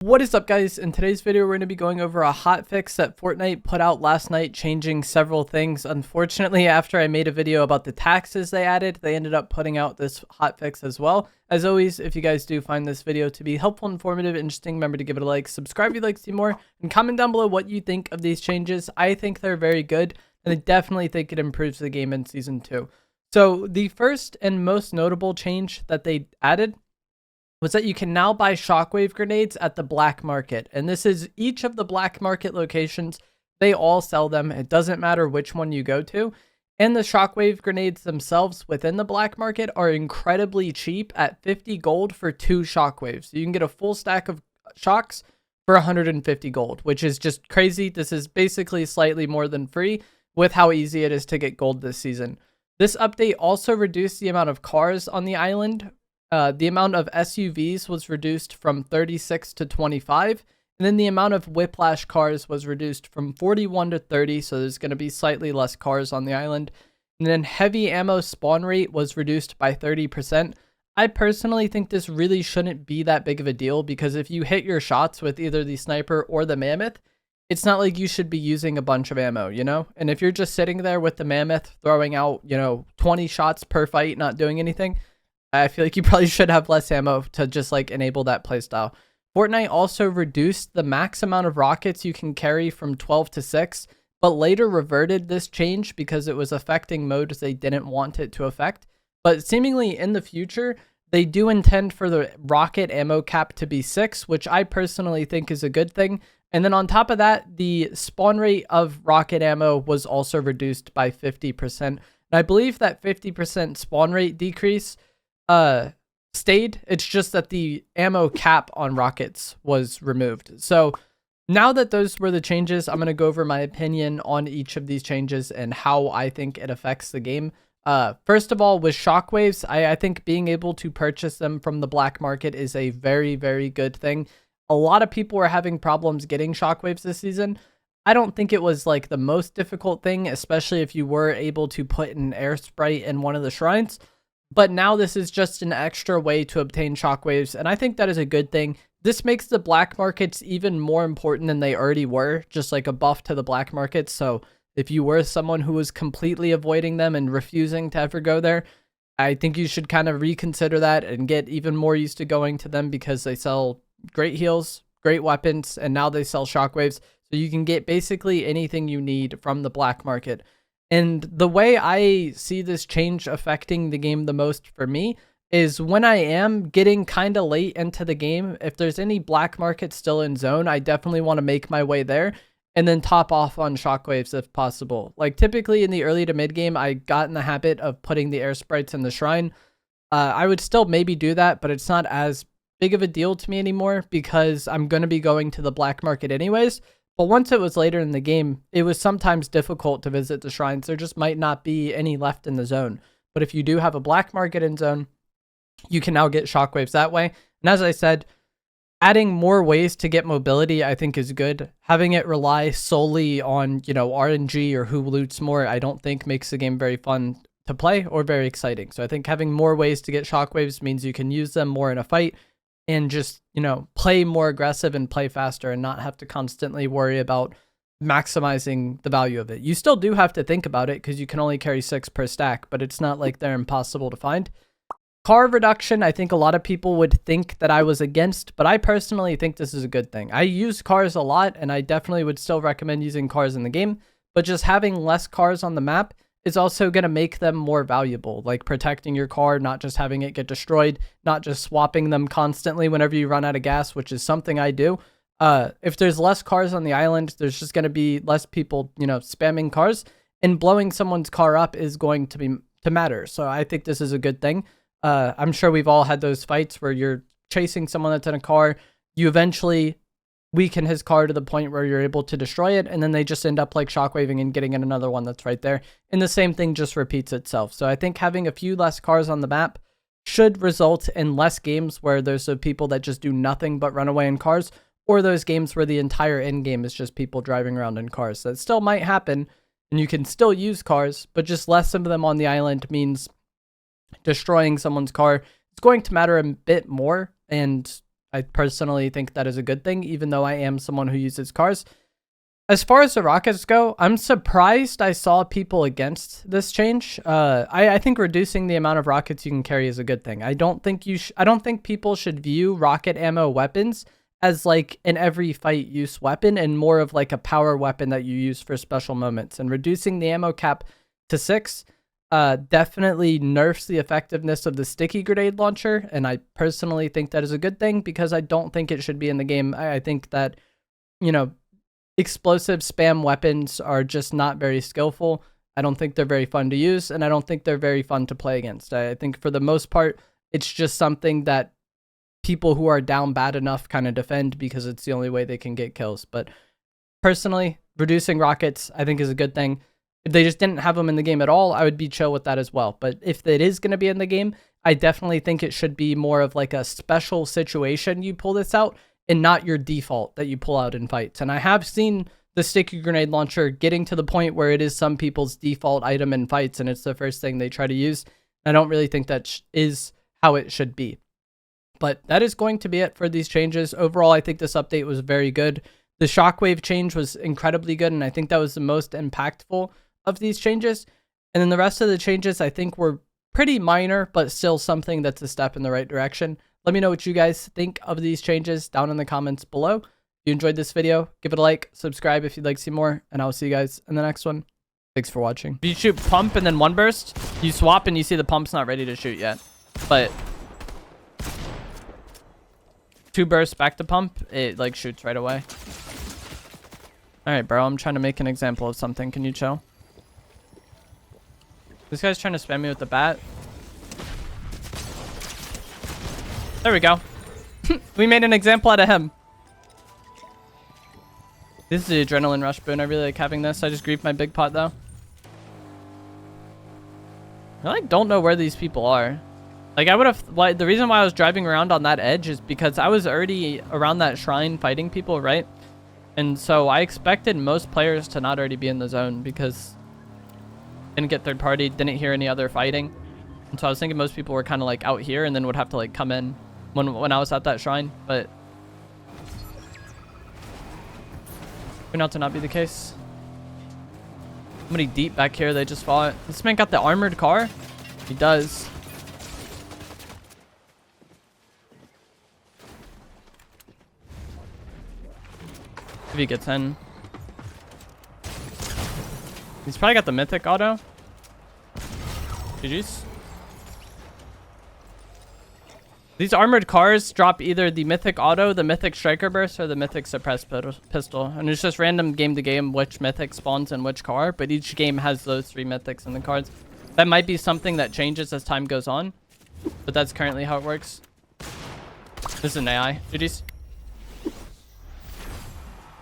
What is up, guys? In today's video, we're going to be going over a hotfix that Fortnite put out last night, changing several things. Unfortunately, after I made a video about the taxes they added, they ended up putting out this hotfix as well. As always, if you guys do find this video to be helpful, informative, interesting, remember to give it a like, subscribe if you'd like to see more, and comment down below what you think of these changes. I think they're very good, and I definitely think it improves the game in Season 2. So the first and most notable change that they added was that you can now buy Shockwave Grenades at the black market. And this is each of the black market locations. They all sell them. It doesn't matter which one you go to. And the Shockwave Grenades themselves within the black market are incredibly cheap at 50 gold for 2 Shockwaves. So you can get a full stack of shocks for 150 gold, which is just crazy. This is basically slightly more than free with how easy it is to get gold this season. This update also reduced the amount of cars on the island. The amount of SUVs was reduced from 36 to 25, and then the amount of whiplash cars was reduced from 41 to 30, so there's going to be slightly less cars on the island. And then heavy ammo spawn rate was reduced by 30%. I personally think this really shouldn't be that big of a deal, because if you hit your shots with either the sniper or the mammoth, it's not like you should be using a bunch of ammo, you know? And if you're just sitting there with the mammoth throwing out, 20 shots per fight, not doing anything, I feel like you probably should have less ammo to just like enable that playstyle. Fortnite also reduced the max amount of rockets you can carry from 12 to 6, but later reverted this change because it was affecting modes they didn't want it to affect. But seemingly in the future, they do intend for the rocket ammo cap to be 6, which I personally think is a good thing. And then on top of that, the spawn rate of rocket ammo was also reduced by 50%. And I believe that 50% spawn rate decrease stayed. It's just that the ammo cap on rockets was removed. So now that those were the changes, I'm going to go over my opinion on each of these changes and how I think it affects the game. First of all, with Shockwaves, I think being able to purchase them from the black market is a very, very good thing. A lot of people were having problems getting Shockwaves this season. I don't think it was like the most difficult thing, especially if you were able to put an air sprite in one of the shrines. But now this is just an extra way to obtain Shockwaves, and I think that is a good thing. This makes the black markets even more important than they already were, just like a buff to the black markets. So if you were someone who was completely avoiding them and refusing to ever go there, I think you should kind of reconsider that and get even more used to going to them, because they sell great heals, great weapons, and now they sell Shockwaves. So you can get basically anything you need from the black market. And the way I see this change affecting the game the most for me is when I am getting kind of late into the game, if there's any black market still in zone, I definitely want to make my way there and then top off on Shockwaves if possible. Like typically in the early to mid game, I got in the habit of putting the air sprites in the shrine. I would still maybe do that, but it's not as big of a deal to me anymore because I'm going to be going to the black market anyways. But once it was later in the game, it was sometimes difficult to visit the shrines. There just might not be any left in the zone. But if you do have a black market in zone, you can now get Shockwaves that way. And as I said, adding more ways to get mobility, I think is good. Having it rely solely on, RNG or who loots more, I don't think makes the game very fun to play or very exciting. So I think having more ways to get Shockwaves means you can use them more in a fight and just, play more aggressive and play faster and not have to constantly worry about maximizing the value of it. You still do have to think about it because you can only carry 6 per stack, but it's not like they're impossible to find. Car reduction, I think a lot of people would think that I was against, but I personally think this is a good thing. I use cars a lot, and I definitely would still recommend using cars in the game, but just having less cars on the map is also going to make them more valuable, like protecting your car, not just having it get destroyed, not just swapping them constantly whenever you run out of gas, which is something I do. If there's less cars on the island, there's just going to be less people, spamming cars, and blowing someone's car up is going to matter. So I think this is a good thing. I'm sure we've all had those fights where you're chasing someone that's in a car, you eventually weaken his car to the point where you're able to destroy it, and then they just end up like shockwaving and getting in another one that's right there, and the same thing just repeats itself. So I think having a few less cars on the map should result in less games where there's people that just do nothing but run away in cars, or those games where the entire end game is just people driving around in cars. That still might happen, and you can still use cars, but just less of them on the island means destroying someone's car is going to matter a bit more, and I personally think that is a good thing, even though I am someone who uses cars. As far as the rockets go, I'm surprised I saw people against this change. I think reducing the amount of rockets you can carry is a good thing. I don't think people should view rocket ammo weapons as like an every fight use weapon and more of like a power weapon that you use for special moments. And reducing the ammo cap to 6 definitely nerfs the effectiveness of the sticky grenade launcher. And I personally think that is a good thing because I don't think it should be in the game. I think that, you know, explosive spam weapons are just not very skillful. I don't think they're very fun to use, and I don't think they're very fun to play against. I think for the most part, it's just something that people who are down bad enough kind of defend because it's the only way they can get kills. But personally, reducing rockets, I think, is a good thing. If they just didn't have them in the game at all, I would be chill with that as well. But if it is going to be in the game, I definitely think it should be more of like a special situation you pull this out, and not your default that you pull out in fights. And I have seen the sticky grenade launcher getting to the point where it is some people's default item in fights, and it's the first thing they try to use. I don't really think that is how it should be. But that is going to be it for these changes. Overall, I think this update was very good. The Shockwave change was incredibly good, and I think that was the most impactful of these changes. And then the rest of the changes, I think, were pretty minor, but still something that's a step in the right direction. Let me know what you guys think of these changes down in the comments below. If you enjoyed this video, give it a like, subscribe if you'd like to see more, and I'll see you guys in the next one. Thanks for watching. If you shoot pump and then one burst, you swap and you see the pump's not ready to shoot yet. But 2 bursts back to pump, it like shoots right away. Alright, bro, I'm trying to make an example of something. Can you chill? This guy's trying to spam me with the bat. There we go. We made an example out of him. This is the adrenaline rush boon. I really like having this. I just griefed my big pot though. I like don't know where these people are. Like I would have, like the reason why I was driving around on that edge is because I was already around that shrine fighting people, right? And so I expected most players to not already be in the zone because didn't get third party, didn't hear any other fighting. And so I was thinking most people were kind of like out here and then would have to like come in when I was at that shrine, but turned out to not be the case. Somebody deep back here they just fought. This man got the armored car? He does. If he gets in. He's probably got the mythic auto. GG's. These armored cars drop either the mythic auto, the mythic striker burst, or the mythic suppressed pistol. And it's just random game to game which mythic spawns in which car, but each game has those 3 mythics in the cards. That might be something that changes as time goes on, but that's currently how it works. This is an AI. GG's.